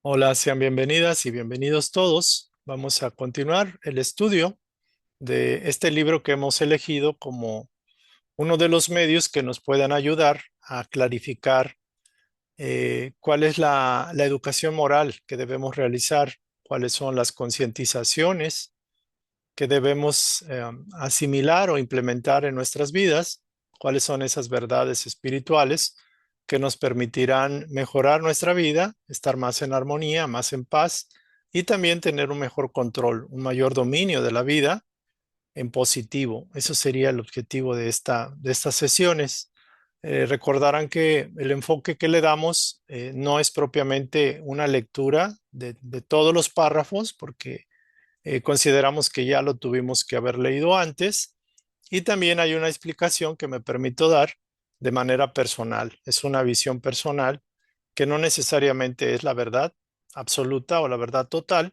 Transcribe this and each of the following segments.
Hola, sean bienvenidas y bienvenidos todos. Vamos a continuar el estudio de este libro que hemos elegido como uno de los medios que nos puedan ayudar a clarificar cuál es la educación moral que debemos realizar, cuáles son las concientizaciones que debemos asimilar o implementar en nuestras vidas, cuáles son esas verdades espirituales que nos permitirán mejorar nuestra vida, estar más en armonía, más en paz y también tener un mejor control, un mayor dominio de la vida en positivo. Eso sería el objetivo de estas sesiones. Recordarán que el enfoque que le damos no es propiamente una lectura de todos los párrafos, porque consideramos que ya lo tuvimos que haber leído antes y también hay una explicación que me permito dar de manera personal. Es una visión personal que no necesariamente es la verdad absoluta o la verdad total,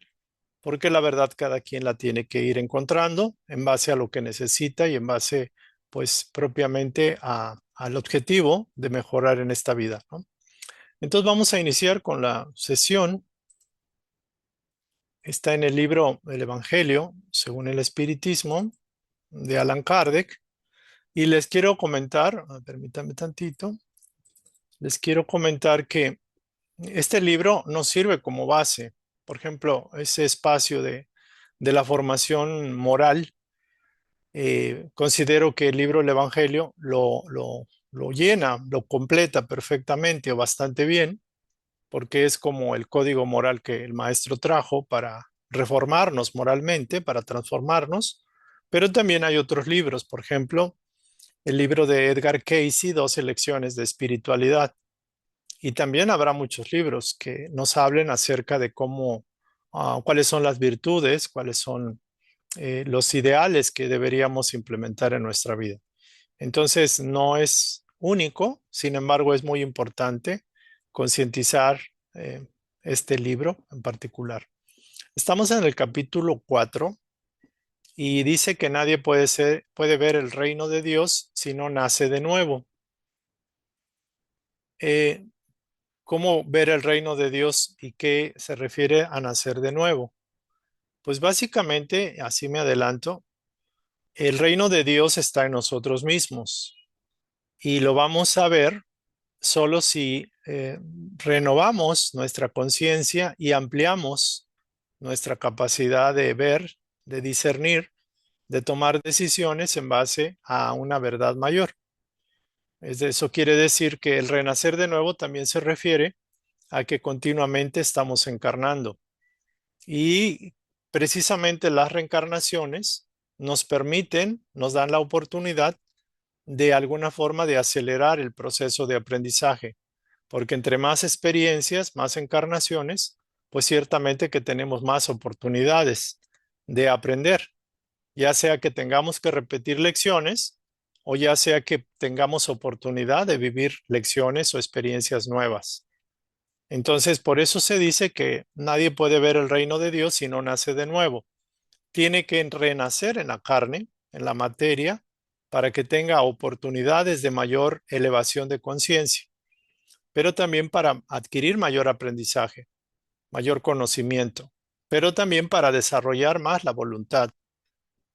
porque la verdad cada quien la tiene que ir encontrando en base a lo que necesita y en base, pues, propiamente al objetivo de mejorar en esta vida, ¿no? Entonces vamos a iniciar con la sesión. Está en el libro El Evangelio, según el Espiritismo, de Allan Kardec. Y les quiero comentar, permítanme tantito, les quiero comentar que este libro nos sirve como base. Por ejemplo, ese espacio de la formación moral, considero que el libro El Evangelio lo llena, lo completa perfectamente o bastante bien, porque es como el código moral que el maestro trajo para reformarnos moralmente, para transformarnos. Pero también hay otros libros, por ejemplo, el libro de Edgar Cayce, 12 lecciones de espiritualidad. Y también habrá muchos libros que nos hablen acerca de cómo, cuáles son las virtudes, cuáles son los ideales que deberíamos implementar en nuestra vida. Entonces, no es único, sin embargo, es muy importante concientizar eh, este libro en particular. Estamos en el capítulo 4 y dice que nadie puede ver el reino de Dios si no nace de nuevo. Eh, ¿Cómo ver el reino de Dios y qué se refiere a nacer de nuevo? Pues básicamente, así me adelanto, el reino de Dios está en nosotros mismos y lo vamos a ver solo si renovamos nuestra conciencia y ampliamos nuestra capacidad de ver, de discernir, de tomar decisiones en base a una verdad mayor. Eso quiere decir que el renacer de nuevo también se refiere a que continuamente estamos encarnando. Y precisamente las reencarnaciones nos permiten, nos dan la oportunidad de alguna forma de acelerar el proceso de aprendizaje, porque entre más experiencias, más encarnaciones, pues ciertamente que tenemos más oportunidades de aprender, ya sea que tengamos que repetir lecciones o ya sea que tengamos oportunidad de vivir lecciones o experiencias nuevas. Entonces, por eso se dice que nadie puede ver el reino de Dios si no nace de nuevo. Tiene que renacer en la carne, en la materia, para que tenga oportunidades de mayor elevación de conciencia, pero también para adquirir mayor aprendizaje, mayor conocimiento, pero también para desarrollar más la voluntad,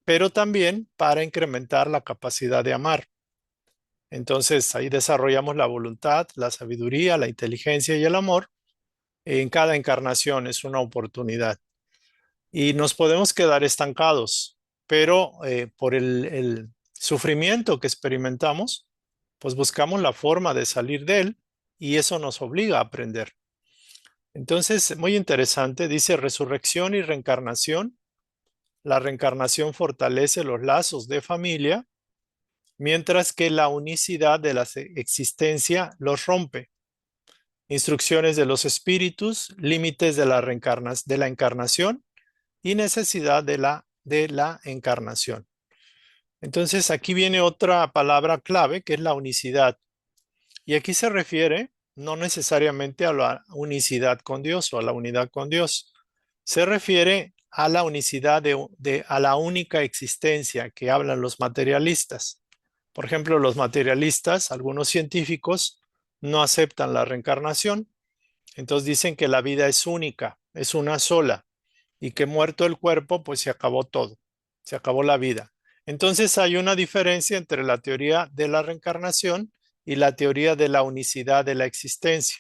pero también para incrementar la capacidad de amar. Entonces, ahí desarrollamos la voluntad, la sabiduría, la inteligencia y el amor. En cada encarnación es una oportunidad. Y nos podemos quedar estancados, pero por el sufrimiento que experimentamos, pues buscamos la forma de salir de él y eso nos obliga a aprender. Entonces, muy interesante, dice resurrección y reencarnación. La reencarnación fortalece los lazos de familia, mientras que la unicidad de la existencia los rompe. Instrucciones de los espíritus, límites de de la encarnación y necesidad de la encarnación. Entonces, aquí viene otra palabra clave que es la unicidad. Y aquí se refiere no necesariamente a la unicidad con Dios o a la unidad con Dios. Se refiere a la unicidad a la única existencia que hablan los materialistas. Por ejemplo, los materialistas, algunos científicos, no aceptan la reencarnación. Entonces dicen que la vida es única, es una sola, y que muerto el cuerpo, pues se acabó todo, se acabó la vida. Entonces hay una diferencia entre la teoría de la reencarnación y la teoría de la unicidad de la existencia.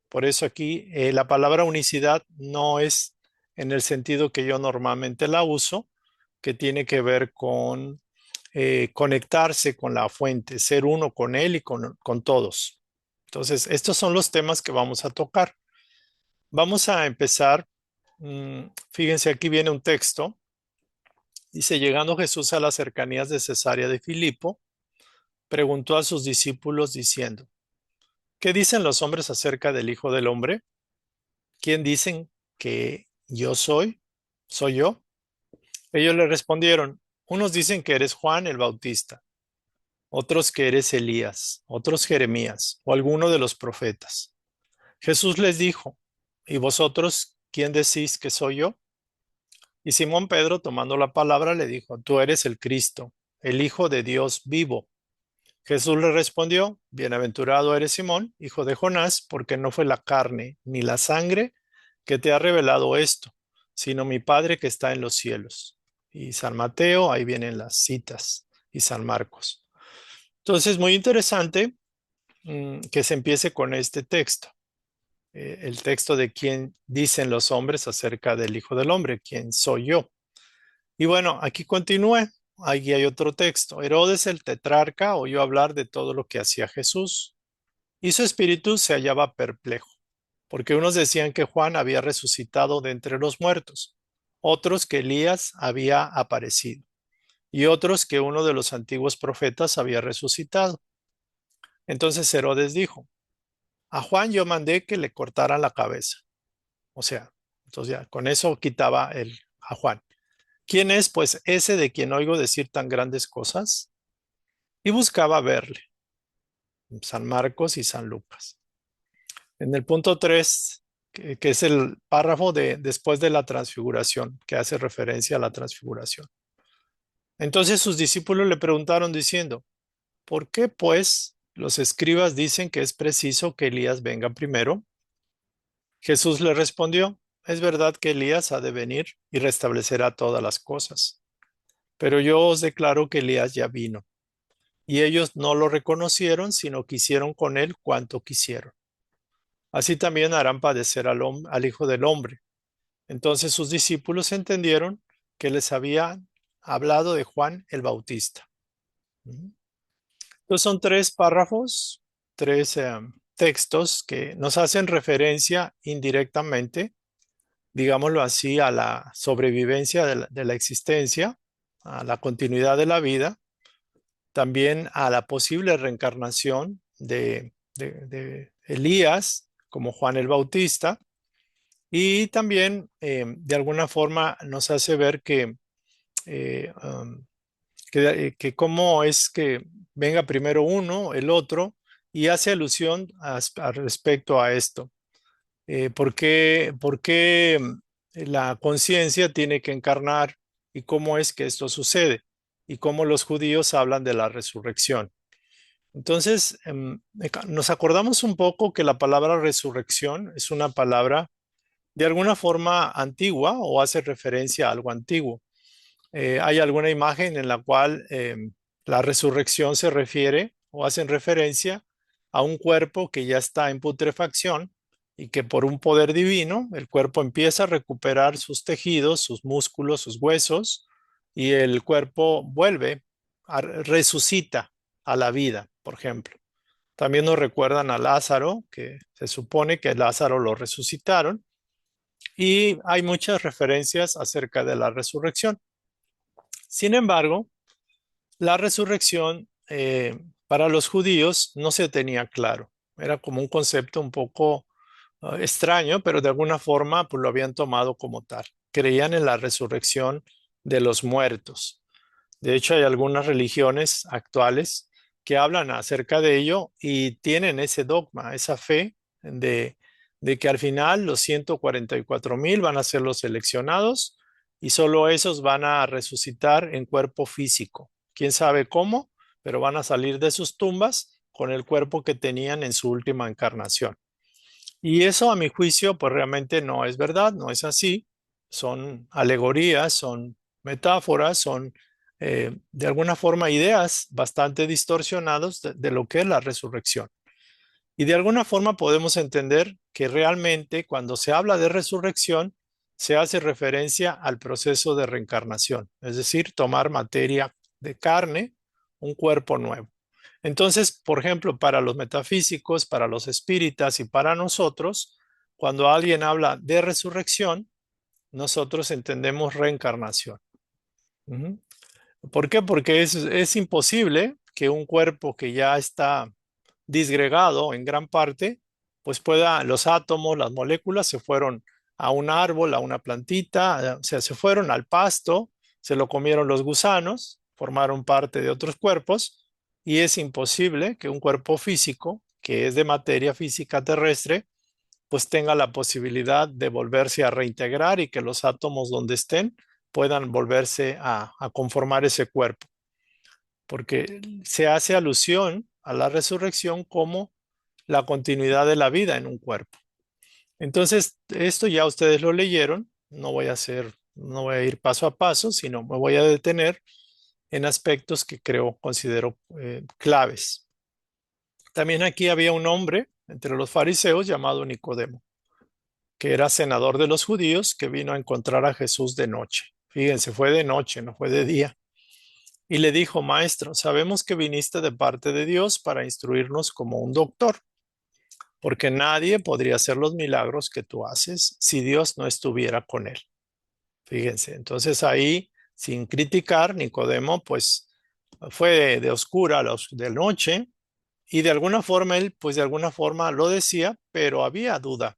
Por eso aquí la palabra unicidad no es en el sentido que yo normalmente la uso, que tiene que ver con conectarse con la fuente, ser uno con él y con todos. Entonces, estos son los temas que vamos a tocar. Vamos a empezar. Fíjense, aquí viene un texto. Dice, llegando Jesús a las cercanías de Cesarea de Filipo, preguntó a sus discípulos diciendo, ¿qué dicen los hombres acerca del Hijo del Hombre? ¿Quién dicen que yo soy? ¿Soy yo? Ellos le respondieron, unos dicen que eres Juan el Bautista, otros que eres Elías, otros Jeremías o alguno de los profetas. Jesús les dijo, ¿y vosotros quién decís que soy yo? Y Simón Pedro, tomando la palabra, le dijo, tú eres el Cristo, el Hijo de Dios vivo. Jesús le respondió, bienaventurado eres Simón, hijo de Jonás, porque no fue la carne ni la sangre que te ha revelado esto, sino mi Padre que está en los cielos. Y San Mateo, ahí vienen las citas, y San Marcos. Entonces, muy interesante que se empiece con este texto, el texto de quién dicen los hombres acerca del Hijo del Hombre, quién soy yo. Y bueno, aquí continúe. Aquí hay otro texto. Herodes el tetrarca oyó hablar de todo lo que hacía Jesús y su espíritu se hallaba perplejo, porque unos decían que Juan había resucitado de entre los muertos, otros que Elías había aparecido y otros que uno de los antiguos profetas había resucitado. Entonces Herodes dijo, a Juan yo mandé que le cortaran la cabeza. O sea, entonces ya con eso quitaba a Juan. ¿Quién es, pues, ese de quien oigo decir tan grandes cosas? Y buscaba verle, San Marcos y San Lucas. En el punto 3, que es el párrafo de después de la transfiguración, que hace referencia a la transfiguración. Entonces sus discípulos le preguntaron diciendo, ¿por qué, pues, los escribas dicen que es preciso que Elías venga primero? Jesús le respondió, es verdad que Elías ha de venir y restablecerá todas las cosas, pero yo os declaro que Elías ya vino y ellos no lo reconocieron, sino que hicieron con él cuanto quisieron. Así también harán padecer al Hijo del Hombre. Entonces sus discípulos entendieron que les había hablado de Juan el Bautista. Entonces son tres párrafos, tres textos que nos hacen referencia indirectamente, digámoslo así, a la sobrevivencia de la existencia, a la continuidad de la vida, también a la posible reencarnación de Elías como Juan el Bautista y también de alguna forma nos hace ver eh, um, que cómo es que venga primero uno, el otro, y hace alusión respecto a esto. ¿Por qué la conciencia tiene que encarnar y cómo es que esto sucede? Y cómo los judíos hablan de la resurrección. Entonces, nos acordamos un poco que la palabra resurrección es una palabra de alguna forma antigua o hace referencia a algo antiguo. Hay alguna imagen en la cual la resurrección se refiere o hacen referencia a un cuerpo que ya está en putrefacción y que por un poder divino el cuerpo empieza a recuperar sus tejidos, sus músculos, sus huesos y el cuerpo vuelve, resucita a la vida, por ejemplo. También nos recuerdan a Lázaro, que se supone que Lázaro lo resucitaron y hay muchas referencias acerca de la resurrección. Sin embargo, la resurrección para los judíos no se tenía claro. Era como un concepto un poco extraño, pero de alguna forma pues, lo habían tomado como tal. Creían en la resurrección de los muertos. De hecho, hay algunas religiones actuales que hablan acerca de ello y tienen ese dogma, esa fe de, de que al final los 144,000 van a ser los seleccionados y solo esos van a resucitar en cuerpo físico. Quién sabe cómo, pero van a salir de sus tumbas con el cuerpo que tenían en su última encarnación. Y eso, a mi juicio, pues realmente no es verdad, no es así. Son alegorías, son metáforas, son de alguna forma ideas bastante distorsionadas de lo que es la resurrección. Y de alguna forma podemos entender que realmente cuando se habla de resurrección, se hace referencia al proceso de reencarnación, es decir, tomar materia de carne, un cuerpo nuevo. Entonces, por ejemplo, para los metafísicos, para los espíritas y para nosotros, cuando alguien habla de resurrección, nosotros entendemos reencarnación. Ujú. ¿Por qué? Porque es imposible que un cuerpo que ya está disgregado en gran parte, pues los átomos, las moléculas se fueron a un árbol, a una plantita, o sea, se fueron al pasto, se lo comieron los gusanos, formaron parte de otros cuerpos, y es imposible que un cuerpo físico, que es de materia física terrestre, pues tenga la posibilidad de volverse a reintegrar y que los átomos donde estén puedan volverse a conformar ese cuerpo, porque se hace alusión a la resurrección como la continuidad de la vida en un cuerpo. Entonces, esto ya ustedes lo leyeron, no voy a ir paso a paso, sino me voy a detener en aspectos que considero claves. También aquí había un hombre entre los fariseos llamado Nicodemo, que era senador de los judíos, que vino a encontrar a Jesús de noche. Fíjense, fue de noche, no fue de día. Y le dijo, Maestro, sabemos que viniste de parte de Dios para instruirnos como un doctor, porque nadie podría hacer los milagros que tú haces si Dios no estuviera con él. Fíjense, entonces ahí, sin criticar, Nicodemo, pues fue de oscura de noche, y de alguna forma él, pues de alguna forma lo decía, pero había duda.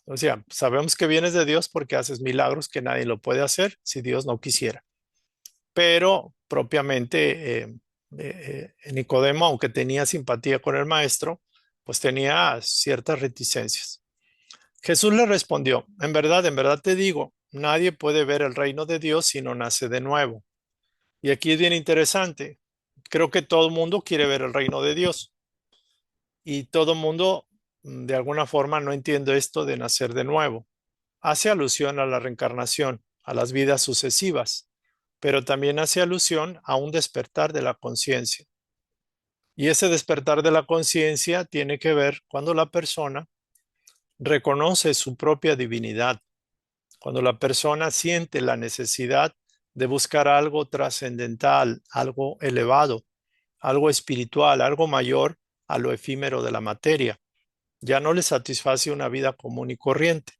O sea, sabemos que vienes de Dios porque haces milagros que nadie lo puede hacer si Dios no quisiera. Pero propiamente Nicodemo, aunque tenía simpatía con el maestro, pues tenía ciertas reticencias. Jesús le respondió, en verdad te digo, nadie puede ver el reino de Dios si no nace de nuevo. Y aquí es bien interesante. Creo que todo el mundo quiere ver el reino de Dios y todo el mundo, de alguna forma, no entiende esto de nacer de nuevo. Hace alusión a la reencarnación, a las vidas sucesivas, pero también hace alusión a un despertar de la conciencia. Y ese despertar de la conciencia tiene que ver cuando la persona reconoce su propia divinidad, cuando la persona siente la necesidad de buscar algo trascendental, algo elevado, algo espiritual, algo mayor a lo efímero de la materia. Ya no le satisface una vida común y corriente.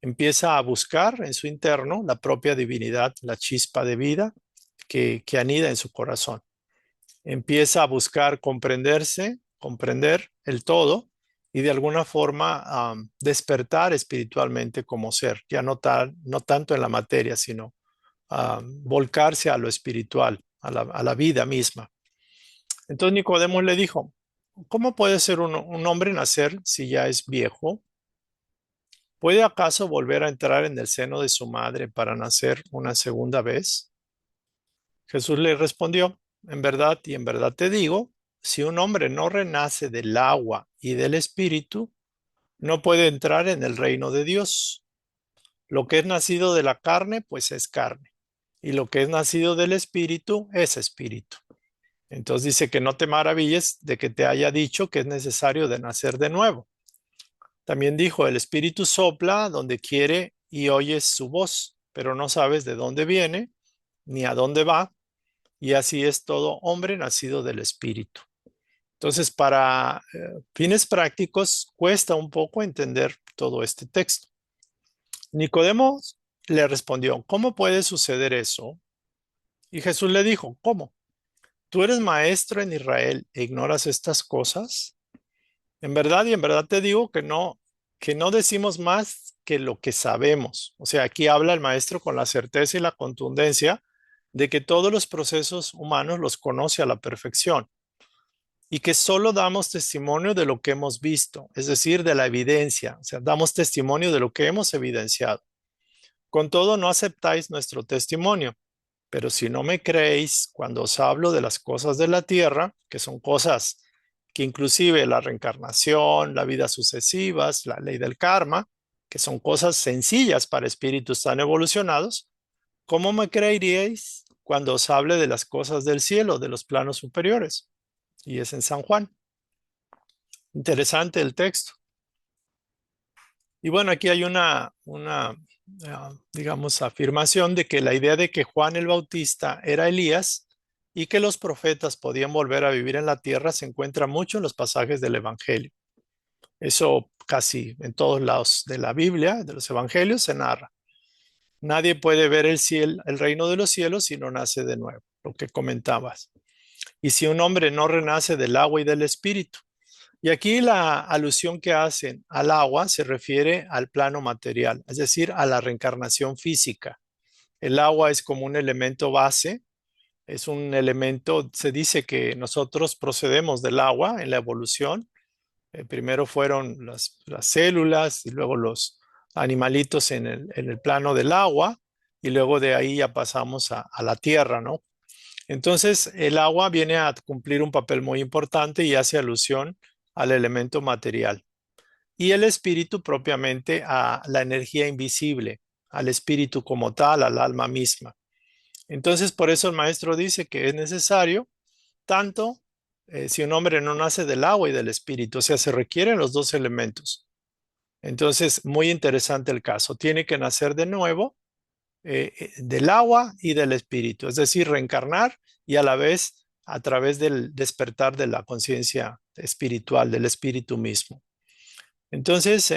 Empieza a buscar en su interno la propia divinidad, la chispa de vida que anida en su corazón. Empieza a buscar comprenderse, comprender el todo y de alguna forma despertar espiritualmente como ser, ya no tanto en la materia, sino volcarse a lo espiritual, a la vida misma. Entonces Nicodemo le dijo, ¿cómo puede ser un hombre nacer si ya es viejo? ¿Puede acaso volver a entrar en el seno de su madre para nacer una segunda vez? Jesús le respondió, en verdad y en verdad te digo, si un hombre no renace del agua y del espíritu, no puede entrar en el reino de Dios. Lo que es nacido de la carne, pues es carne, y lo que es nacido del espíritu es espíritu. Entonces dice que no te maravilles de que te haya dicho que es necesario de nacer de nuevo. También dijo, el espíritu sopla donde quiere y oyes su voz, pero no sabes de dónde viene ni a dónde va, y así es todo hombre nacido del espíritu. Entonces, para fines prácticos, cuesta un poco entender todo este texto. Nicodemo le respondió, ¿cómo puede suceder eso? Y Jesús le dijo, ¿cómo? ¿Tú eres maestro en Israel e ignoras estas cosas? En verdad y en verdad te digo que no decimos más que lo que sabemos. O sea, aquí habla el maestro con la certeza y la contundencia de que todos los procesos humanos los conoce a la perfección y que solo damos testimonio de lo que hemos visto, es decir, de la evidencia. O sea, damos testimonio de lo que hemos evidenciado. Con todo, no aceptáis nuestro testimonio. Pero si no me creéis cuando os hablo de las cosas de la tierra, que son cosas que inclusive la reencarnación, la vida sucesivas, la ley del karma, que son cosas sencillas para espíritus tan evolucionados, ¿cómo me creeríais cuando os hable de las cosas del cielo, de los planos superiores? Y es en San Juan. Interesante el texto. Y bueno, aquí hay digamos, afirmación de que la idea de que Juan el Bautista era Elías y que los profetas podían volver a vivir en la tierra se encuentra mucho en los pasajes del Evangelio. Eso casi en todos lados de la Biblia, de los Evangelios, se narra. Nadie puede ver el cielo, el reino de los cielos si no nace de nuevo, lo que comentabas. Y si un hombre no renace del agua y del espíritu. Y aquí la alusión que hacen al agua se refiere al plano material, es decir, a la reencarnación física. El agua es como un elemento base, es un elemento, se dice que nosotros procedemos del agua en la evolución. Primero fueron las células y luego los animalitos en el plano del agua y luego de ahí ya pasamos a la tierra, ¿no? Entonces, el agua viene a cumplir un papel muy importante y hace alusión al elemento material. Y el espíritu propiamente a la energía invisible, al espíritu como tal, al alma misma. Entonces, por eso el maestro dice que es necesario tanto si un hombre no nace del agua y del espíritu, o sea, se requieren los dos elementos. Entonces, muy interesante el caso. Tiene que nacer de nuevo del agua y del espíritu, es decir, reencarnar y a la vez a través del despertar de la conciencia espiritual, del espíritu mismo. Entonces,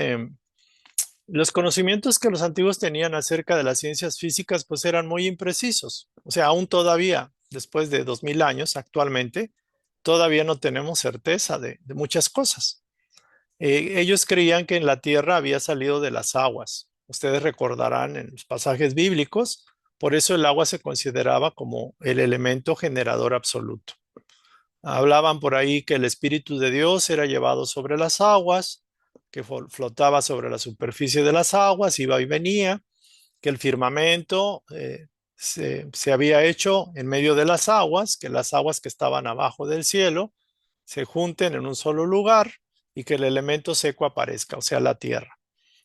los conocimientos que los antiguos tenían acerca de las ciencias físicas pues eran muy imprecisos. O sea, aún todavía, después de 2000 años actualmente, todavía no tenemos certeza de muchas cosas. Ellos creían que en la tierra había salido de las aguas. Ustedes recordarán en los pasajes bíblicos, por eso el agua se consideraba como el elemento generador absoluto. Hablaban por ahí que el Espíritu de Dios era llevado sobre las aguas, que flotaba sobre la superficie de las aguas, iba y venía, que el firmamento se había hecho en medio de las aguas, que las aguas que estaban abajo del cielo se junten en un solo lugar y que el elemento seco aparezca, o sea, la tierra,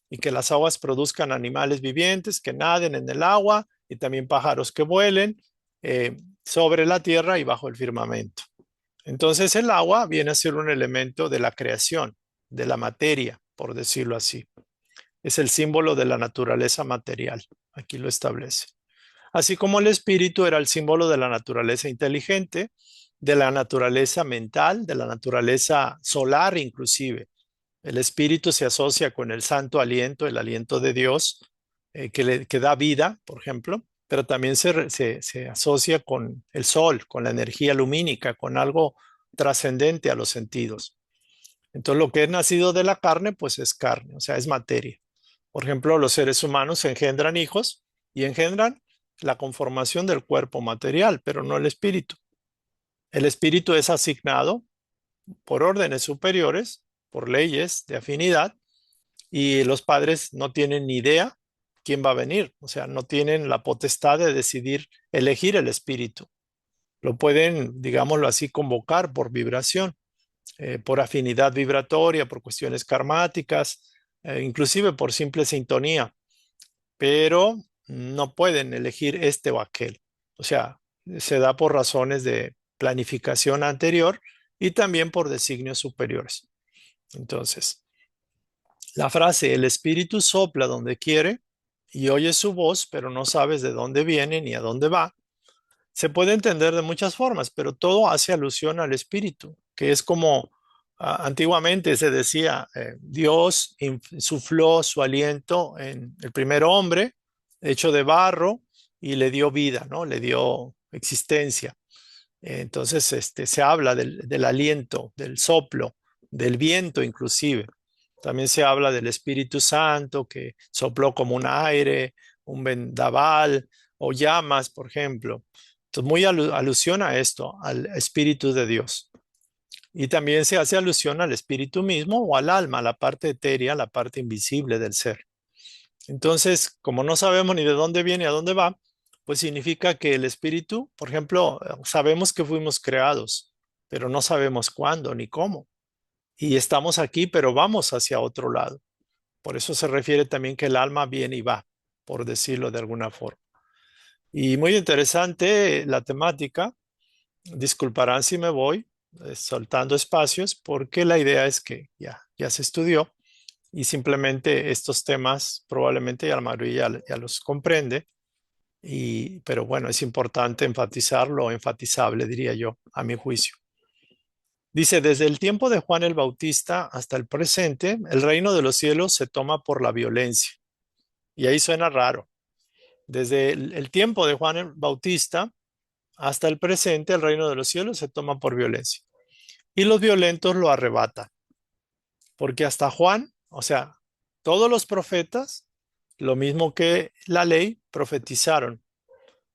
y que las aguas produzcan animales vivientes que naden en el agua y también pájaros que vuelen sobre la tierra y bajo el firmamento. Entonces el agua viene a ser un elemento de la creación, de la materia, por decirlo así. Es el símbolo de la naturaleza material. Aquí lo establece. Así como el espíritu era el símbolo de la naturaleza inteligente, de la naturaleza mental, de la naturaleza solar inclusive. El espíritu se asocia con el santo aliento, el aliento de Dios, que da vida, por ejemplo, pero también se asocia con el sol, con la energía lumínica, con algo trascendente a los sentidos. Entonces, lo que es nacido de la carne, pues es carne, o sea, es materia. Por ejemplo, los seres humanos engendran hijos y engendran la conformación del cuerpo material, pero no el espíritu. El espíritu es asignado por órdenes superiores, por leyes de afinidad, y los padres no tienen ni idea quién va a venir, o sea, no tienen la potestad de decidir elegir el espíritu. Lo pueden, digámoslo así, convocar por vibración, por afinidad vibratoria, por cuestiones karmáticas, inclusive por simple sintonía, pero no pueden elegir este o aquel. O sea, se da por razones de planificación anterior y también por designios superiores. Entonces, la frase, el espíritu sopla donde quiere y oyes su voz, pero no sabes de dónde viene ni a dónde va, se puede entender de muchas formas, pero todo hace alusión al espíritu, que es como antiguamente se decía, Dios insufló su aliento en el primer hombre, hecho de barro, y le dio vida, ¿no? Le dio existencia. Entonces, se habla del aliento, del soplo, del viento inclusive. También se habla del Espíritu Santo que sopló como un aire, un vendaval o llamas, por ejemplo. Entonces, muy alusión a esto, al Espíritu de Dios. Y también se hace alusión al Espíritu mismo o al alma, a la parte etérea, la parte invisible del ser. Entonces, como no sabemos ni de dónde viene ni a dónde va, pues significa que el espíritu, por ejemplo, sabemos que fuimos creados, pero no sabemos cuándo ni cómo. Y estamos aquí, pero vamos hacia otro lado. Por eso se refiere también que el alma viene y va, por decirlo de alguna forma. Y muy interesante la temática. Disculparán si me voy soltando espacios, porque la idea es que ya se estudió y simplemente estos temas probablemente ya la mayoría ya los comprende. Pero bueno, es importante enfatizarlo, enfatizable, diría yo, a mi juicio. Dice, desde el tiempo de Juan el Bautista hasta el presente, el reino de los cielos se toma por la violencia. Y ahí suena raro. Desde el tiempo de Juan el Bautista hasta el presente, el reino de los cielos se toma por violencia. Y los violentos lo arrebatan. Porque hasta Juan, o sea, todos los profetas, lo mismo que la ley, profetizaron.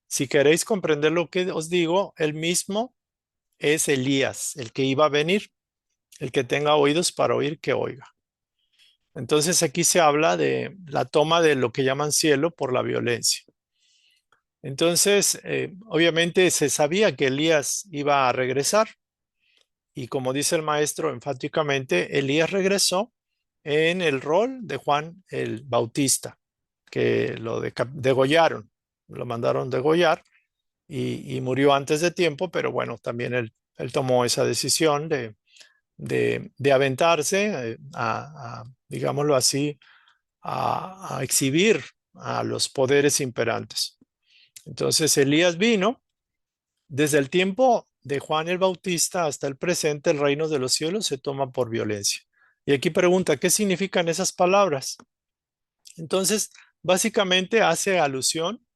Si queréis comprender lo que os digo, el mismo es Elías, el que iba a venir. El que tenga oídos para oír, que oiga. Entonces aquí se habla de la toma de lo que llaman cielo por la violencia. Entonces, obviamente se sabía que Elías iba a regresar y como dice el maestro enfáticamente, Elías regresó en el rol de Juan el Bautista, que lo degollaron, lo mandaron degollar y murió antes de tiempo, pero bueno, también él tomó esa decisión de aventarse digámoslo así, a exhibir a los poderes imperantes. Entonces Elías vino, desde el tiempo de Juan el Bautista hasta el presente, el reino de los cielos se toma por violencia. Y aquí pregunta, ¿qué significan esas palabras? Entonces, básicamente hace alusión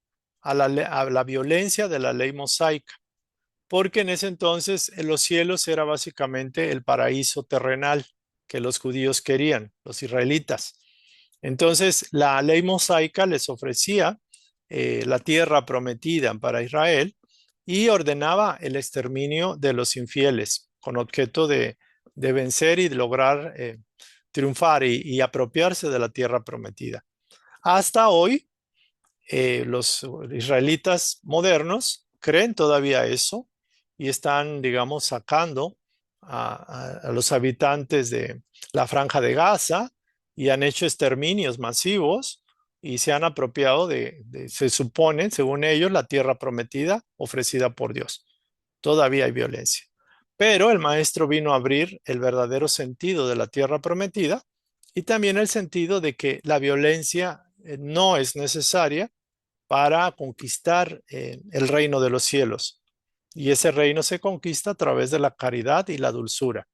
a la violencia de la ley mosaica, porque en ese entonces los cielos era básicamente el paraíso terrenal que los judíos querían, los israelitas. Entonces, la ley mosaica les ofrecía la tierra prometida para Israel y ordenaba el exterminio de los infieles con objeto de vencer y de lograr triunfar y apropiarse de la tierra prometida. Hasta hoy, los israelitas modernos creen todavía eso y están, digamos, sacando a los habitantes de la Franja de Gaza y han hecho exterminios masivos y se han apropiado se supone, según ellos, la tierra prometida ofrecida por Dios. Todavía hay violencia. Pero el maestro vino a abrir el verdadero sentido de la tierra prometida y también el sentido de que la violencia no es necesaria para conquistar el reino de los cielos. Y ese reino se conquista a través de la caridad y la dulzura,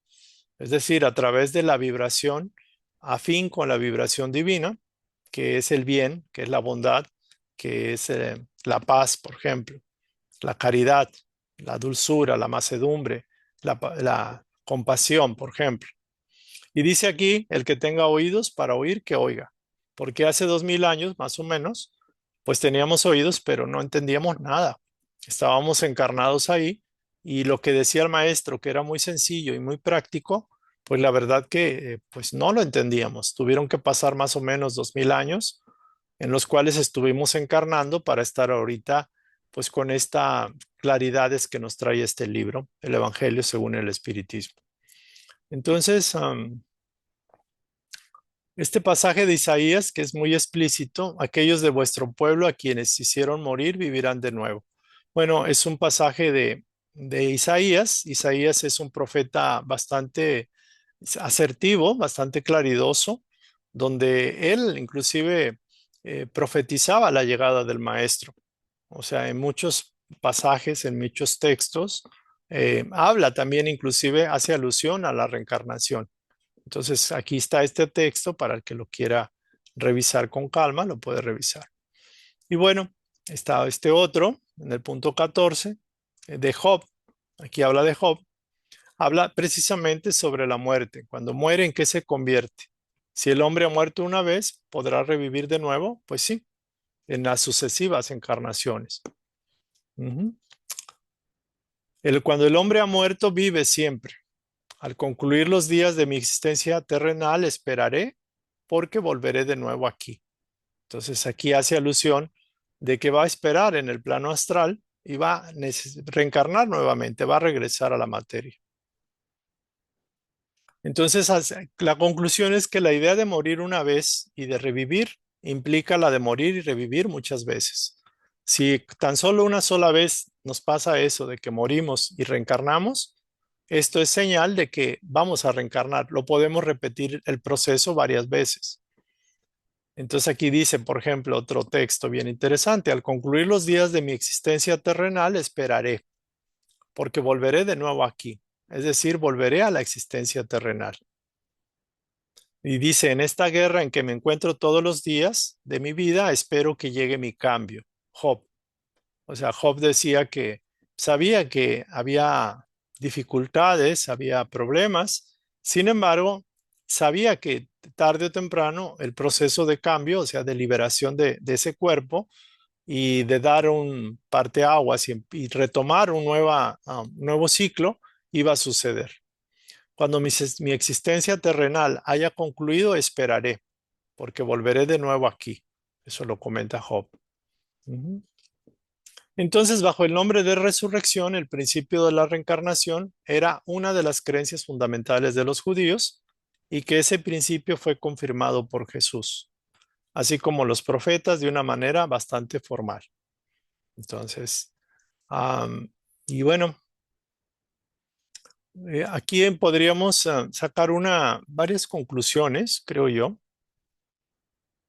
es decir, a través de la vibración afín con la vibración divina, que es el bien, que es la bondad, que es la paz, por ejemplo, la caridad, la dulzura, la mansedumbre, la compasión, por ejemplo. Y dice aquí, el que tenga oídos para oír, que oiga. Porque hace 2000 años, más o menos, pues teníamos oídos, pero no entendíamos nada. Estábamos encarnados ahí y lo que decía el maestro, que era muy sencillo y muy práctico, pues la verdad que pues no lo entendíamos. Tuvieron que pasar más o menos 2000 años en los cuales estuvimos encarnando para estar ahorita pues con esta claridades que nos trae este libro, el Evangelio según el Espiritismo. Entonces, este pasaje de Isaías, que es muy explícito, aquellos de vuestro pueblo a quienes hicieron morir vivirán de nuevo. Bueno, es un pasaje de Isaías. Isaías es un profeta bastante asertivo, bastante claridoso, donde él inclusive profetizaba la llegada del maestro. O sea, en muchos pasajes, en muchos textos, habla también inclusive, hace alusión a la reencarnación. Entonces, aquí está este texto para el que lo quiera revisar con calma, lo puede revisar. Y bueno, está este otro en el punto 14 de Job. Aquí habla de Job. Habla precisamente sobre la muerte. Cuando muere, ¿en qué se convierte? Si el hombre ha muerto una vez, ¿podrá revivir de nuevo? Pues sí, en las sucesivas encarnaciones. Ujú. Cuando el hombre ha muerto, vive siempre. Al concluir los días de mi existencia terrenal, esperaré porque volveré de nuevo aquí. Entonces aquí hace alusión de que va a esperar en el plano astral y va a reencarnar nuevamente, va a regresar a la materia. Entonces, la conclusión es que la idea de morir una vez y de revivir implica la de morir y revivir muchas veces. Si tan solo una sola vez nos pasa eso de que morimos y reencarnamos, esto es señal de que vamos a reencarnar. Lo podemos repetir el proceso varias veces. Entonces aquí dice, por ejemplo, otro texto bien interesante: al concluir los días de mi existencia terrenal, esperaré, porque volveré de nuevo aquí. Es decir, volveré a la existencia terrenal. Y dice, en esta guerra en que me encuentro todos los días de mi vida, espero que llegue mi cambio. Job. O sea, Job decía que sabía que había dificultades, había problemas. Sin embargo, sabía que tarde o temprano el proceso de cambio, o sea, de liberación de ese cuerpo y de dar un parteaguas y retomar un nuevo ciclo, iba a suceder. Cuando mi existencia terrenal haya concluido, esperaré, porque volveré de nuevo aquí. Eso lo comenta Job. Ujú. Entonces, bajo el nombre de resurrección, el principio de la reencarnación era una de las creencias fundamentales de los judíos y que ese principio fue confirmado por Jesús, así como los profetas de una manera bastante formal. Entonces, am, y bueno, aquí podríamos sacar varias conclusiones, creo yo.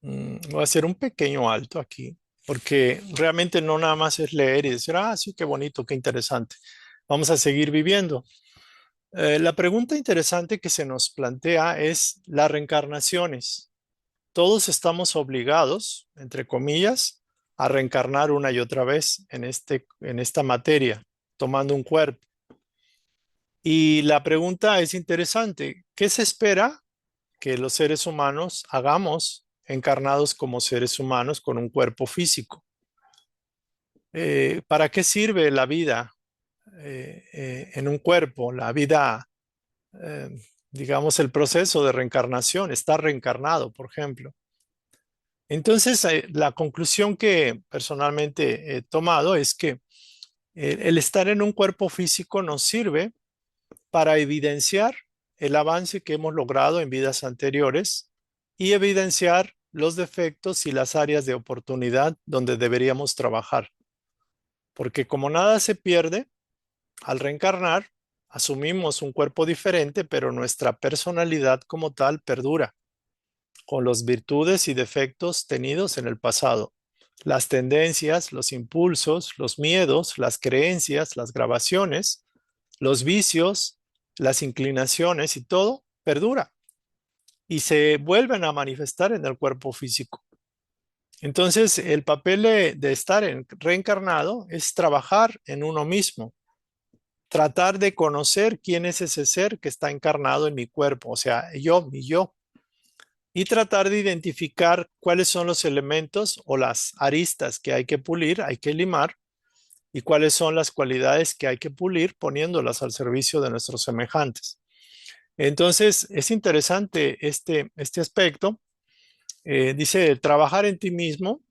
Voy a hacer un pequeño alto aquí, porque realmente no nada más es leer y decir, ah, sí, qué bonito, qué interesante. Vamos a seguir viviendo. La pregunta interesante que se nos plantea es las reencarnaciones. Todos estamos obligados, entre comillas, a reencarnar una y otra vez en esta materia, tomando un cuerpo. Y la pregunta es interesante. ¿Qué se espera que los seres humanos hagamos encarnados como seres humanos con un cuerpo físico? ¿Para qué sirve la vida en un cuerpo? La vida, eh, digamos, el proceso de reencarnación, estar reencarnado, por ejemplo. Entonces, la conclusión que personalmente he tomado es que el estar en un cuerpo físico nos sirve para evidenciar el avance que hemos logrado en vidas anteriores y evidenciar los defectos y las áreas de oportunidad donde deberíamos trabajar. Porque como nada se pierde, al reencarnar, asumimos un cuerpo diferente, pero nuestra personalidad como tal perdura, con las virtudes y defectos tenidos en el pasado. Las tendencias, los impulsos, los miedos, las creencias, las grabaciones, los vicios, las inclinaciones y todo perdura y se vuelven a manifestar en el cuerpo físico. Entonces, el papel de estar reencarnado es trabajar en uno mismo, tratar de conocer quién es ese ser que está encarnado en mi cuerpo, o sea, yo, mi yo, y tratar de identificar cuáles son los elementos o las aristas que hay que pulir, hay que limar, y cuáles son las cualidades que hay que pulir poniéndolas al servicio de nuestros semejantes. Entonces, es interesante este aspecto. Dice, trabajar en ti mismo,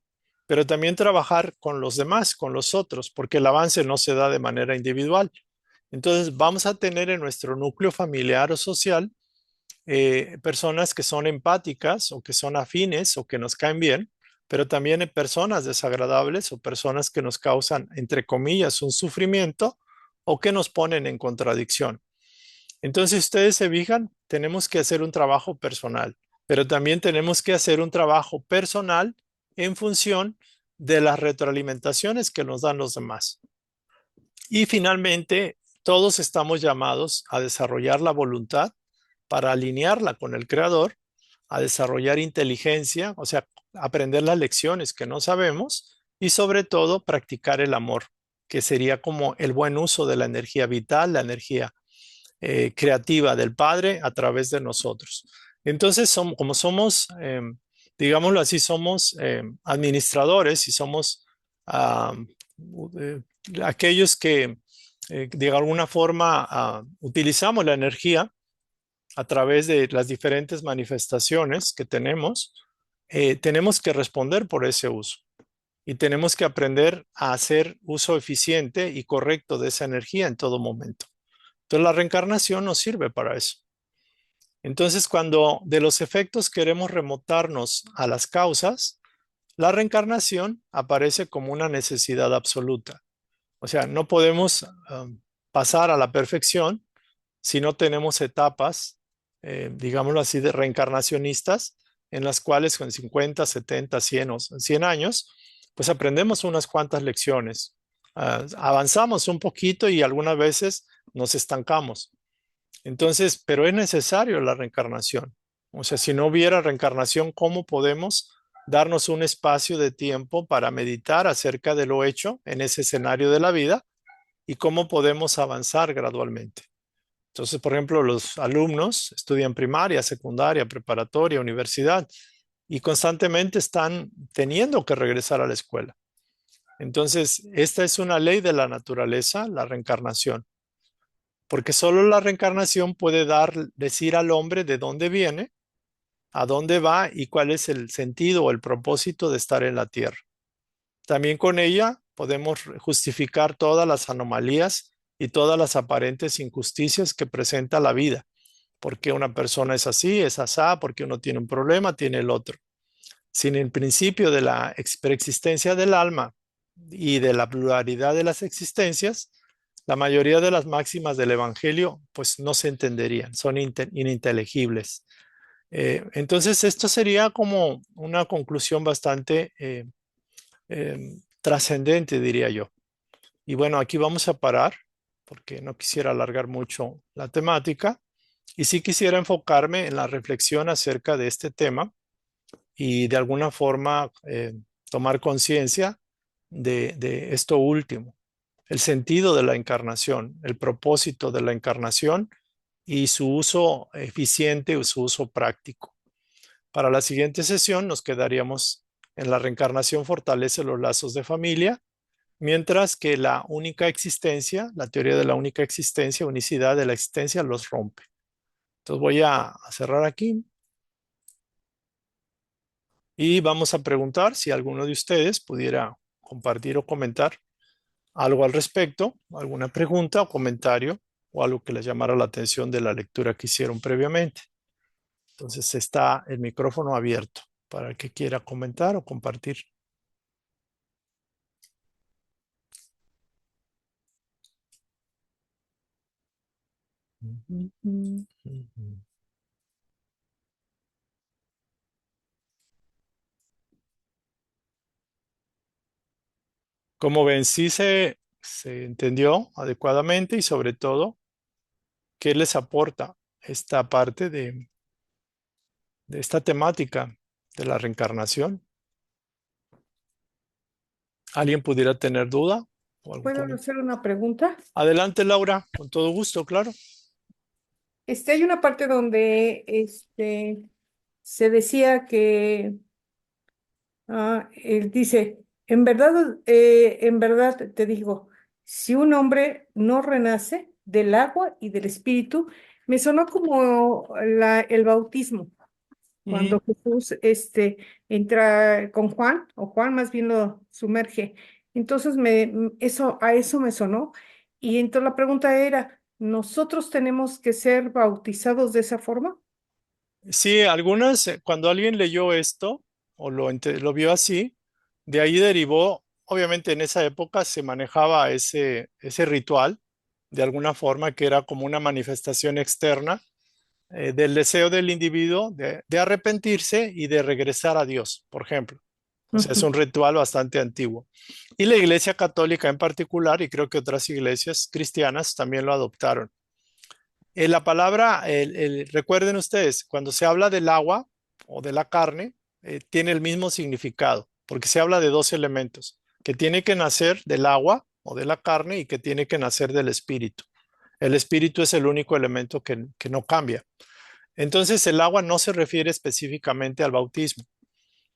pero también trabajar con los demás, con los otros, porque el avance no se da de manera individual. Entonces, vamos a tener en nuestro núcleo familiar o social personas que son empáticas o que son afines o que nos caen bien, pero también hay personas desagradables o personas que nos causan, entre comillas, un sufrimiento o que nos ponen en contradicción. Entonces, si ustedes se fijan, tenemos que hacer un trabajo personal, pero también tenemos que hacer un trabajo personal en función de las retroalimentaciones que nos dan los demás. Y finalmente, todos estamos llamados a desarrollar la voluntad para alinearla con el creador, a desarrollar inteligencia, o sea, aprender las lecciones que no sabemos y sobre todo practicar el amor, que sería como el buen uso de la energía vital, la energía creativa del Padre a través de nosotros. Entonces, como somos, digámoslo así, somos administradores y somos ah, eh, aquellos que de alguna forma utilizamos la energía a través de las diferentes manifestaciones que tenemos que responder por ese uso y tenemos que aprender a hacer uso eficiente y correcto de esa energía en todo momento. Entonces la reencarnación nos sirve para eso. Entonces, cuando de los efectos queremos remontarnos a las causas, la reencarnación aparece como una necesidad absoluta. O sea, no podemos pasar a la perfección si no tenemos etapas, digámoslo así, de reencarnacionistas, en las cuales con 50, 70, 100, 100 años, pues aprendemos unas cuantas lecciones. Avanzamos un poquito y algunas veces nos estancamos. Entonces, pero es necesario la reencarnación. O sea, si no hubiera reencarnación, ¿cómo podemos darnos un espacio de tiempo para meditar acerca de lo hecho en ese escenario de la vida y cómo podemos avanzar gradualmente? Entonces, por ejemplo, los alumnos estudian primaria, secundaria, preparatoria, universidad y constantemente están teniendo que regresar a la escuela. Entonces, esta es una ley de la naturaleza, la reencarnación, porque solo la reencarnación puede decir al hombre de dónde viene, a dónde va y cuál es el sentido o el propósito de estar en la tierra. También con ella podemos justificar todas las anomalías y todas las aparentes injusticias que presenta la vida. ¿Por qué una persona es así, es asá? ¿Por qué uno tiene un problema, tiene el otro? Sin el principio de la preexistencia del alma y de la pluralidad de las existencias, la mayoría de las máximas del Evangelio pues no se entenderían, son ininteligibles. Entonces, esto sería como una conclusión bastante trascendente, diría yo. Y bueno, aquí vamos a parar porque no quisiera alargar mucho la temática y sí quisiera enfocarme en la reflexión acerca de este tema y de alguna forma tomar conciencia de esto último, el sentido de la encarnación, el propósito de la encarnación y su uso eficiente o su uso práctico. Para la siguiente sesión nos quedaríamos en la reencarnación fortalece los lazos de familia, mientras que la única existencia, la teoría de la única existencia, unicidad de la existencia, los rompe. Entonces voy a cerrar aquí y vamos a preguntar si alguno de ustedes pudiera compartir o comentar algo al respecto, alguna pregunta o comentario o algo que les llamara la atención de la lectura que hicieron previamente. Entonces está el micrófono abierto para el que quiera comentar o compartir. Como ven, sí se entendió adecuadamente y sobre todo, ¿qué les aporta esta parte de esta temática de la reencarnación? ¿Alguien pudiera tener duda o algún ¿Puedo comentario? hacer una pregunta? Adelante, Laura, con todo gusto, claro. Hay una parte donde se decía que él dice, en verdad te digo, si un hombre no renace del agua y del espíritu, me sonó como el bautismo, Mm, cuando Jesús entra con Juan, o Juan más bien lo sumerge. Entonces a eso me sonó. Y entonces la pregunta era, ¿nosotros tenemos que ser bautizados de esa forma? sí, algunas, cuando alguien leyó esto o lo vio así, de ahí derivó, obviamente en esa época se manejaba ese ritual de alguna forma que era como una manifestación externa del deseo del individuo de arrepentirse y de regresar a Dios, por ejemplo. O sea, es Ujú, un ritual bastante antiguo. Y la Iglesia Católica en particular, y creo que otras iglesias cristianas también lo adoptaron. La palabra, recuerden ustedes, cuando se habla del agua o de la carne, tiene el mismo significado, porque se habla de dos elementos, que tiene que nacer del agua o de la carne y que tiene que nacer del espíritu. El espíritu es el único elemento que no cambia. Entonces, el agua no se refiere específicamente al bautismo,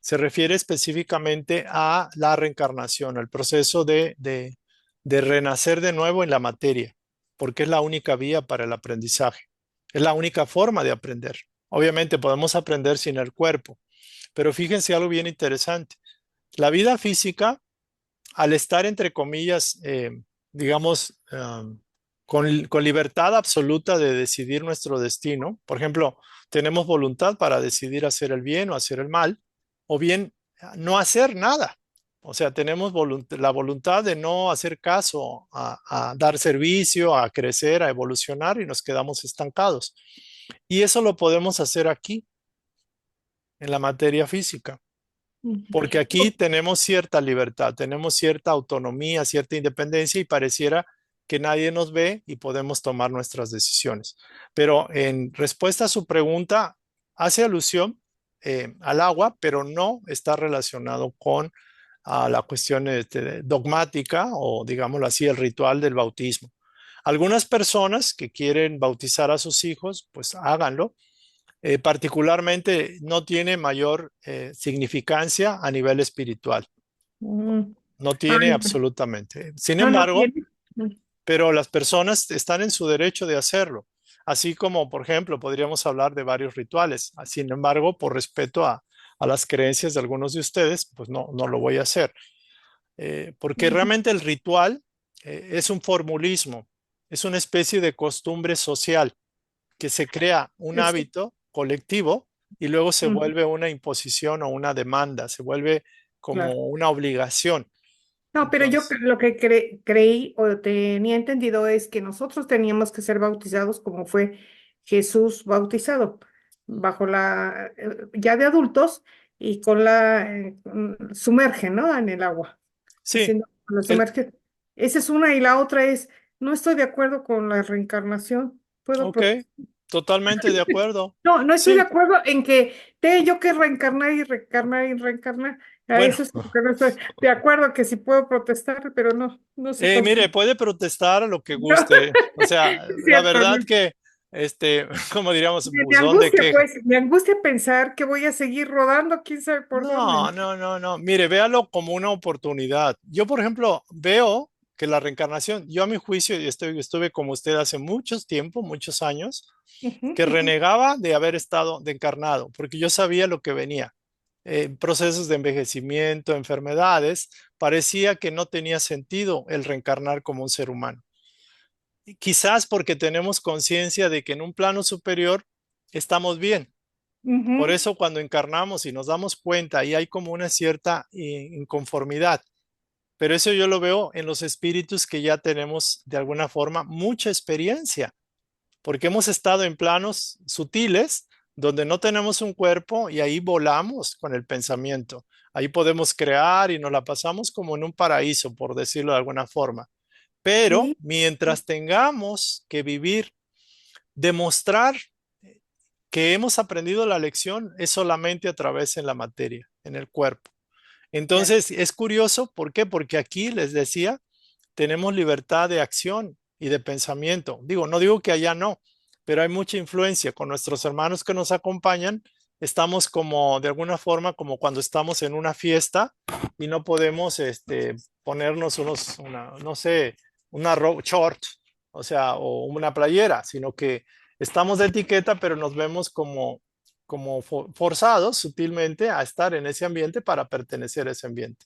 se refiere específicamente a la reencarnación, al proceso de renacer de nuevo en la materia, porque es la única vía para el aprendizaje, es la única forma de aprender. Obviamente podemos aprender sin el cuerpo, pero fíjense algo bien interesante. La vida física, al estar entre comillas, digamos, con libertad absoluta de decidir nuestro destino. Por ejemplo, tenemos voluntad para decidir hacer el bien o hacer el mal, o bien no hacer nada. O sea, tenemos la voluntad de no hacer caso a dar servicio, a crecer, a evolucionar y nos quedamos estancados. Y eso lo podemos hacer aquí, en la materia física. Ujú. Porque aquí tenemos cierta libertad, tenemos cierta autonomía, cierta independencia y pareciera que nadie nos ve y podemos tomar nuestras decisiones. Pero en respuesta a su pregunta, hace alusión al agua, pero no está relacionado con la cuestión dogmática o, digámoslo así, el ritual del bautismo. Algunas personas que quieren bautizar a sus hijos, pues háganlo, particularmente no tiene mayor significancia a nivel espiritual, Mm. no tiene Ay, absolutamente. Sin no, no embargo, tiene. Mm. pero las personas están en su derecho de hacerlo, así como, por ejemplo, podríamos hablar de varios rituales. Sin embargo, por respeto a las creencias de algunos de ustedes, pues no lo voy a hacer. Porque Ujú. realmente el ritual es un formulismo, es una especie de costumbre social que se crea un Sí. hábito colectivo y luego se Ujú. vuelve una imposición o una demanda, se vuelve como Claro. una obligación. No, pero yo Entonces, lo que creí o tenía entendido es que nosotros teníamos que ser bautizados como fue Jesús bautizado, bajo ya de adultos y con sumerge, ¿no? En el agua, sí, haciendo la el, sumerge. Esa es una y la otra es, no estoy de acuerdo con la reencarnación. Puedo ok, totalmente de acuerdo. no, no estoy de Sí, acuerdo en que tenga yo que reencarnar y reencarnar y reencarnar. A bueno, eso es lo que no estoy de acuerdo, que sí puedo protestar, pero no, no sé con qué. mire, puede protestar lo que No, guste. O sea, es la cierto, verdad no. que, como diríamos, Me buzón de angustia, queja. pues, me angustia pensar que voy a seguir rodando, quién sabe por dónde, No, ¿no? no, no, no. Mire, véalo como una oportunidad. Yo, por ejemplo, veo que la reencarnación, yo a mi juicio, y estuve como usted hace muchos tiempo, muchos años, Ujú, que ujú. renegaba de haber estado de encarnado, porque yo sabía lo que venía. Procesos de envejecimiento, enfermedades, parecía que no tenía sentido el reencarnar como un ser humano. Y quizás porque tenemos conciencia de que en un plano superior estamos bien. Por Ujú. eso cuando encarnamos y nos damos cuenta y hay como una cierta inconformidad, pero eso yo lo veo en los espíritus que ya tenemos de alguna forma mucha experiencia porque hemos estado en planos sutiles donde no tenemos un cuerpo y ahí volamos con el pensamiento. Ahí podemos crear y nos la pasamos como en un paraíso, por decirlo de alguna forma. Pero Sí, mientras tengamos que vivir, demostrar que hemos aprendido la lección es solamente a través en la materia, en el cuerpo. ya. Entonces, es curioso, ¿por qué? Porque aquí les decía, tenemos libertad de acción y de pensamiento. Digo, no digo que allá no, pero hay mucha influencia con nuestros hermanos que nos acompañan. Estamos como, de alguna forma, como cuando estamos en una fiesta y no podemos ponernos no sé, short, o sea, o una playera, sino que estamos de etiqueta, pero nos vemos como forzados sutilmente a estar en ese ambiente para pertenecer a ese ambiente.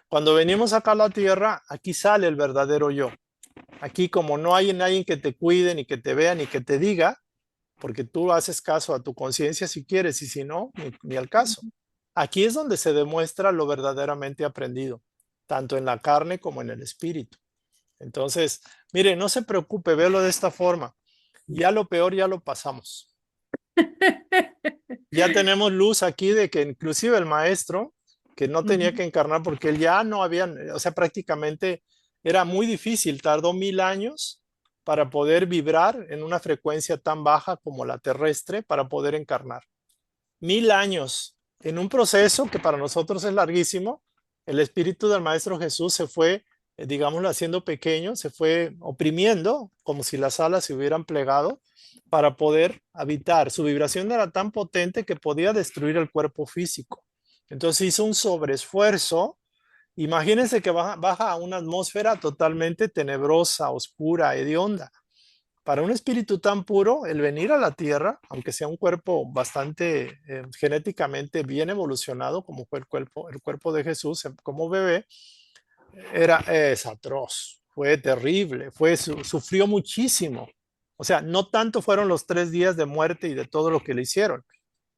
Cuando venimos acá a la tierra, aquí sale el verdadero yo. Aquí como no hay nadie que te cuide, ni que te vea, ni que te diga, porque tú haces caso a tu conciencia si quieres y si no, ni al caso. Aquí es donde se demuestra lo verdaderamente aprendido, tanto en la carne como en el espíritu. Entonces, mire, no se preocupe, véalo de esta forma. Ya lo peor ya lo pasamos. Ya tenemos luz aquí de que inclusive el maestro, que no tenía Ujú, que encarnar porque él ya no había, o sea, prácticamente era muy difícil, tardó 1000 años para poder vibrar en una frecuencia tan baja como la terrestre para poder encarnar. 1000 años en un proceso que para nosotros es larguísimo. El espíritu del Maestro Jesús se fue, digámoslo, haciendo pequeño, se fue oprimiendo como si las alas se hubieran plegado para poder habitar. Su vibración era tan potente que podía destruir el cuerpo físico. Entonces hizo un sobreesfuerzo. Imagínense que baja a una atmósfera totalmente tenebrosa, oscura, hedionda. Para un espíritu tan puro, el venir a la Tierra, aunque sea un cuerpo bastante genéticamente bien evolucionado, como fue el cuerpo de Jesús como bebé, es atroz. fue terrible, sufrió muchísimo. O sea, no tanto fueron los 3 días de muerte y de todo lo que le hicieron.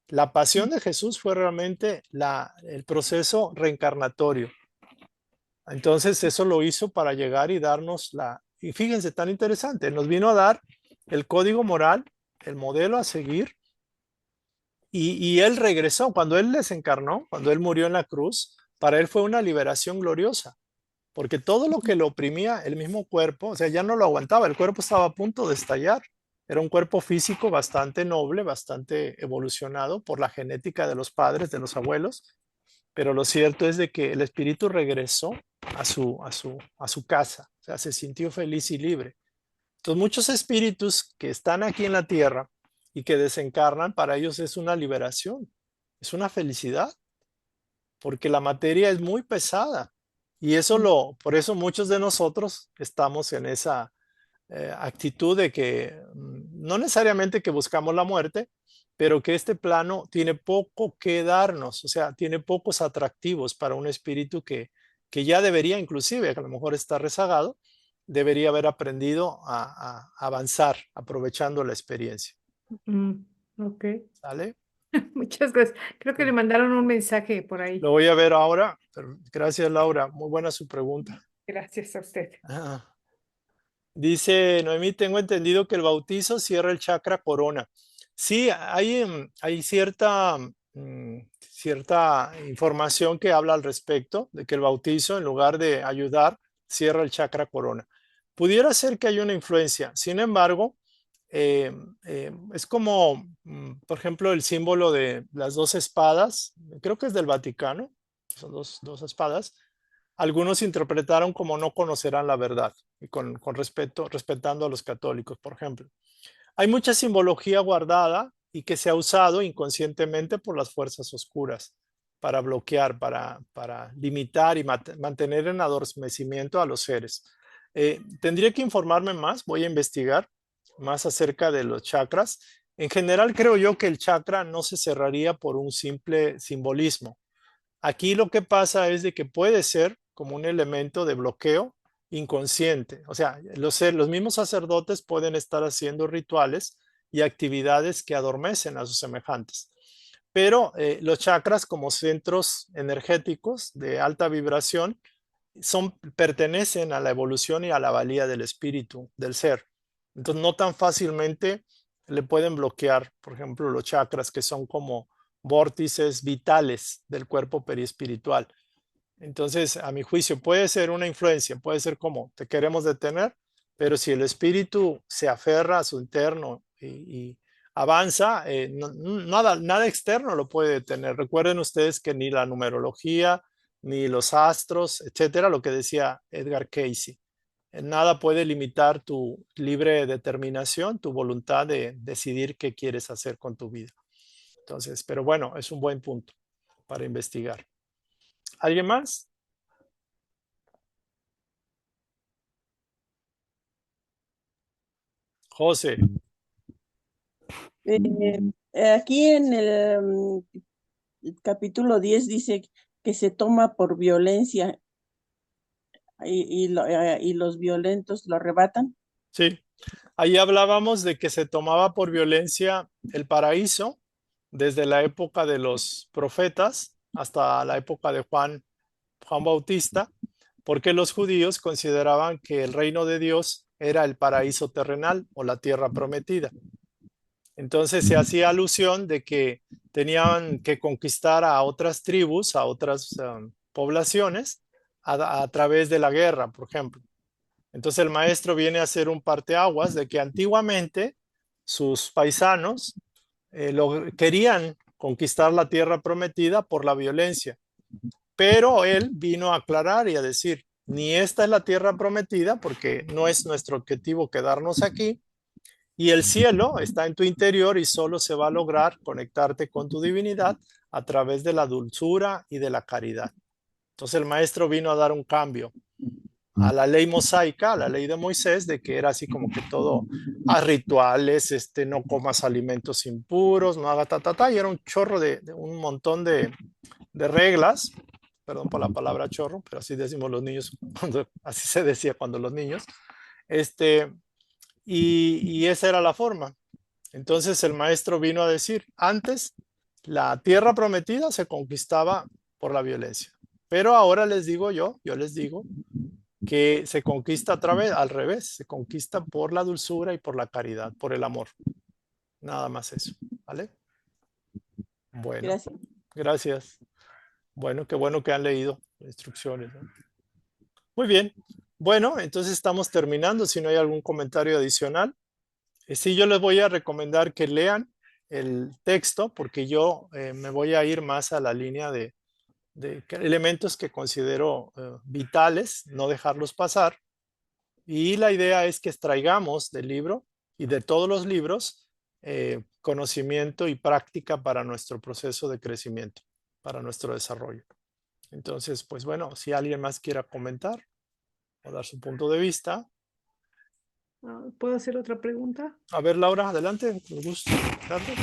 La pasión de Jesús fue realmente el proceso reencarnatorio. Entonces eso lo hizo para llegar y darnos y fíjense, tan interesante, nos vino a dar el código moral, el modelo a seguir, y él regresó, cuando él desencarnó, cuando él murió en la cruz, para él fue una liberación gloriosa, porque todo lo que lo oprimía, el mismo cuerpo, o sea, ya no lo aguantaba, el cuerpo estaba a punto de estallar. Era un cuerpo físico bastante noble, bastante evolucionado por la genética de los padres, de los abuelos, pero lo cierto es de que el espíritu regresó a su casa, o sea, se sintió feliz y libre. Entonces, muchos espíritus que están aquí en la tierra y que desencarnan, para ellos es una liberación, es una felicidad, porque la materia es muy pesada. Y por eso muchos de nosotros estamos en esa actitud de que no necesariamente que buscamos la muerte, pero que este plano tiene poco que darnos, o sea, tiene pocos atractivos para un espíritu que ya debería, inclusive, que a lo mejor está rezagado, debería haber aprendido a avanzar aprovechando la experiencia. Mm, ok. ¿Sale? Muchas gracias. Creo que le mandaron un mensaje por ahí. Lo voy a ver ahora. Gracias, Laura. Muy buena su pregunta. Gracias a usted. Ah. Dice Noemí, tengo entendido que el bautizo cierra el chakra corona. Sí, hay cierta información que habla al respecto de que el bautizo, en lugar de ayudar, cierra el chakra corona. Pudiera ser que haya una influencia. Sin embargo, eh, es como, por ejemplo, el símbolo de las dos espadas, creo que es del Vaticano, son dos espadas. Algunos interpretaron como no conocerán la verdad, y con respeto, respetando a los católicos, por ejemplo. Hay mucha simbología guardada y que se ha usado inconscientemente por las fuerzas oscuras para bloquear, para limitar y mantener en adormecimiento a los seres. Tendría que informarme más, voy a investigar más acerca de los chakras. En general, creo yo que el chakra no se cerraría por un simple simbolismo. Aquí lo que pasa es de que puede ser como un elemento de bloqueo inconsciente. O sea, los mismos sacerdotes pueden estar haciendo rituales y actividades que adormecen a sus semejantes. Pero los chakras como centros energéticos de alta vibración pertenecen a la evolución y a la valía del espíritu, del ser. Entonces, no tan fácilmente le pueden bloquear, por ejemplo, los chakras que son como vórtices vitales del cuerpo perispiritual. Entonces, a mi juicio, puede ser una influencia, puede ser como te queremos detener, pero si el espíritu se aferra a su interno y avanza, nada externo lo puede detener. Recuerden ustedes que ni la numerología, ni los astros, etcétera, lo que decía Edgar Cayce. Nada puede limitar tu libre determinación, tu voluntad de decidir qué quieres hacer con tu vida. Entonces, pero bueno, es un buen punto para investigar. ¿Alguien más? José. Eh, aquí en el capítulo 10 dice que se toma por violencia y los violentos lo arrebatan. Sí, ahí hablábamos de que se tomaba por violencia el paraíso desde la época de los profetas hasta la época de Juan Bautista, porque los judíos consideraban que el reino de Dios era el paraíso terrenal o la tierra prometida. Entonces se hacía alusión de que tenían que conquistar a otras tribus, a otras poblaciones, a través de la guerra, por ejemplo. Entonces el maestro viene a hacer un parteaguas de que antiguamente sus paisanos querían conquistar la tierra prometida por la violencia, pero él vino a aclarar y a decir, ni esta es la tierra prometida porque no es nuestro objetivo quedarnos aquí, y el cielo está en tu interior y solo se va a lograr conectarte con tu divinidad a través de la dulzura y de la caridad. Entonces el maestro vino a dar un cambio a la ley mosaica, a la ley de Moisés, de que era así como que todo a rituales, no comas alimentos impuros, no haga ta, ta, ta, y era un chorro de un montón de reglas, perdón por la palabra chorro, pero así decimos los niños, así se decía cuando los niños, este, y esa era la forma. Entonces el maestro vino a decir, antes la tierra prometida se conquistaba por la violencia, pero ahora les digo yo les digo que se conquista a través, al revés, se conquista por la dulzura y por la caridad, por el amor. Nada más eso, ¿vale? Bueno, Gracias. gracias. Bueno, qué bueno que han leído instrucciones, ¿no? Muy bien. Bueno, entonces estamos terminando. Si no hay algún comentario adicional, sí, yo les voy a recomendar que lean el texto porque yo me voy a ir más a la línea de elementos que considero vitales, no dejarlos pasar. Y la idea es que extraigamos del libro y de todos los libros conocimiento y práctica para nuestro proceso de crecimiento, para nuestro desarrollo. Entonces, pues bueno, si alguien más quiera comentar o dar su punto de vista. ¿Puedo hacer otra pregunta? A ver, Laura, adelante, con gusto. Carlos.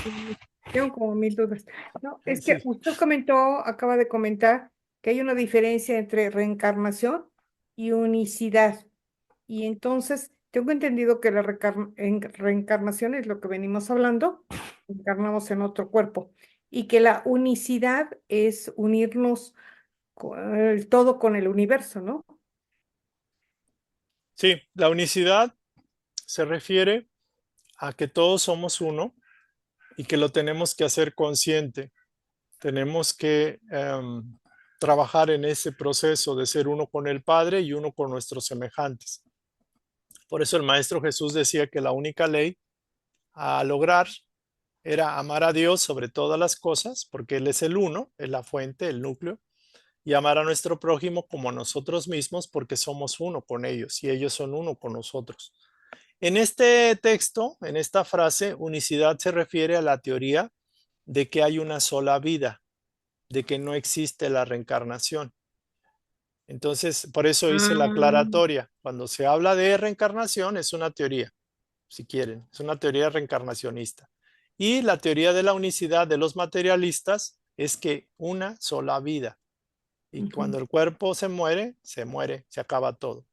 Tengo como mil dudas. No, es que Sí, usted acaba de comentar que hay una diferencia entre reencarnación y unicidad. Y entonces, tengo entendido que la reencarnación es lo que venimos hablando, encarnamos en otro cuerpo, y que la unicidad es unirnos el todo con el universo, ¿no? sí, la unicidad se refiere a que todos somos uno y que lo tenemos que hacer consciente. Tenemos que trabajar en ese proceso de ser uno con el Padre y uno con nuestros semejantes. Por eso el Maestro Jesús decía que la única ley a lograr era amar a Dios sobre todas las cosas, porque Él es el uno, es la fuente, el núcleo, y amar a nuestro prójimo como a nosotros mismos, porque somos uno con ellos y ellos son uno con nosotros. En este texto, en esta frase, unicidad se refiere a la teoría de que hay una sola vida, de que no existe la reencarnación. Entonces, por eso hice la Ah, aclaratoria. Cuando se habla de reencarnación, es una teoría, si quieren, es una teoría reencarnacionista. Y la teoría de la unicidad de los materialistas es que una sola vida. Y ujú. cuando el cuerpo se muere, se acaba todo.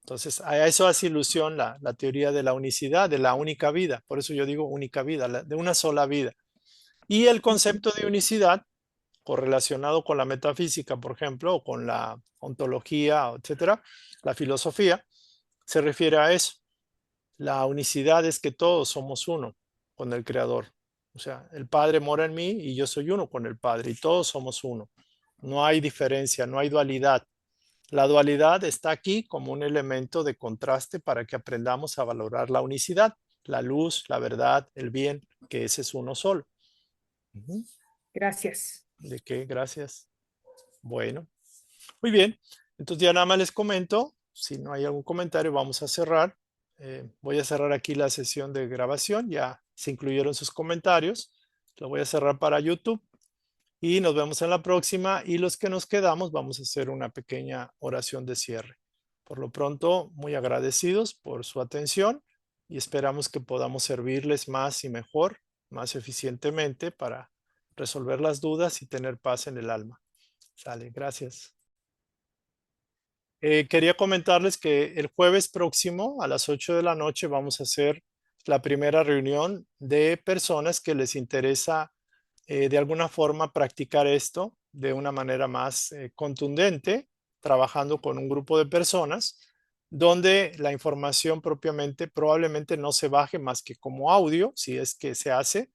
Entonces, a eso hace ilusión la teoría de la unicidad, de la única vida. Por eso yo digo única vida, de una sola vida. Y el concepto de unicidad, correlacionado con la metafísica, por ejemplo, o con la ontología, etcétera, la filosofía, se refiere a eso. La unicidad es que todos somos uno con el Creador. O sea, el Padre mora en mí y yo soy uno con el Padre y todos somos uno. No hay diferencia, no hay dualidad. La dualidad está aquí como un elemento de contraste para que aprendamos a valorar la unicidad, la luz, la verdad, el bien, que ese es uno solo. Gracias. ¿De qué? Gracias. Bueno, muy bien. Entonces ya nada más les comento, si no hay algún comentario, vamos a cerrar. Voy a cerrar aquí la sesión de grabación, ya se incluyeron sus comentarios. Lo voy a cerrar para YouTube y nos vemos en la próxima. Y los que nos quedamos, vamos a hacer una pequeña oración de cierre. Por lo pronto, muy agradecidos por su atención y esperamos que podamos servirles más y mejor, más eficientemente para resolver las dudas y tener paz en el alma. Sale, gracias. Quería comentarles que el jueves próximo a las 8 de la noche vamos a hacer la primera reunión de personas que les interesa de alguna forma practicar esto de una manera más contundente, trabajando con un grupo de personas, donde la información propiamente probablemente no se baje más que como audio, si es que se hace,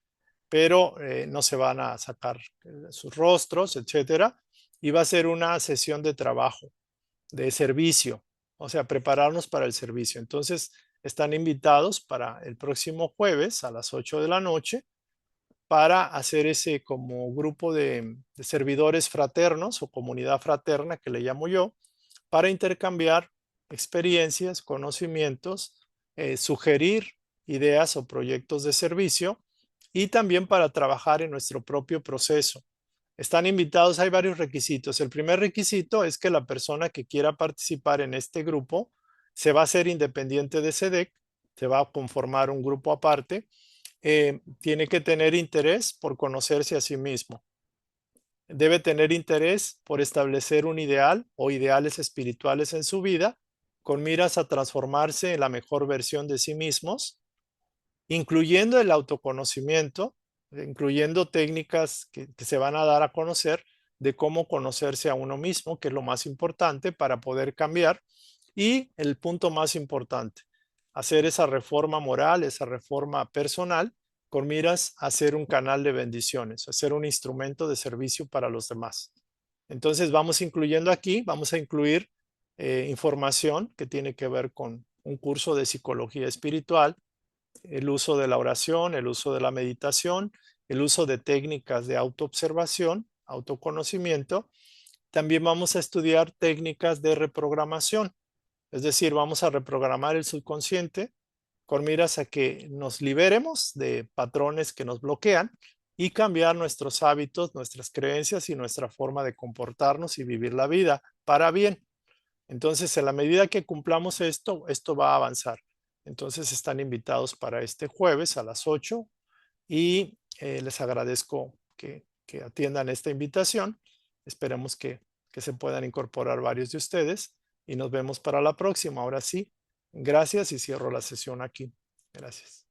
pero no se van a sacar sus rostros, etcétera, y va a ser una sesión de trabajo de servicio, o sea, prepararnos para el servicio. Entonces, están invitados para el próximo jueves a las 8 de la noche para hacer ese como grupo de servidores fraternos o comunidad fraterna que le llamo yo, para intercambiar experiencias, conocimientos, sugerir ideas o proyectos de servicio y también para trabajar en nuestro propio proceso. Están invitados, hay varios requisitos. El primer requisito es que la persona que quiera participar en este grupo se va a hacer independiente de SEDEC, se va a conformar un grupo aparte, tiene que tener interés por conocerse a sí mismo. Debe tener interés por establecer un ideal o ideales espirituales en su vida, con miras a transformarse en la mejor versión de sí mismos, incluyendo el autoconocimiento, incluyendo técnicas que se van a dar a conocer de cómo conocerse a uno mismo, que es lo más importante para poder cambiar. Y el punto más importante, hacer esa reforma moral, esa reforma personal, con miras a ser un canal de bendiciones, a ser un instrumento de servicio para los demás. Entonces vamos incluyendo aquí, vamos a incluir información que tiene que ver con un curso de psicología espiritual, el uso de la oración, el uso de la meditación, el uso de técnicas de autoobservación, autoconocimiento. También vamos a estudiar técnicas de reprogramación, es decir, vamos a reprogramar el subconsciente con miras a que nos liberemos de patrones que nos bloquean y cambiar nuestros hábitos, nuestras creencias y nuestra forma de comportarnos y vivir la vida para bien. Entonces, en la medida que cumplamos esto, esto va a avanzar. Entonces, están invitados para este jueves a las 8 y les agradezco que atiendan esta invitación. Esperemos que se puedan incorporar varios de ustedes y nos vemos para la próxima. Ahora sí, gracias y cierro la sesión aquí. Gracias.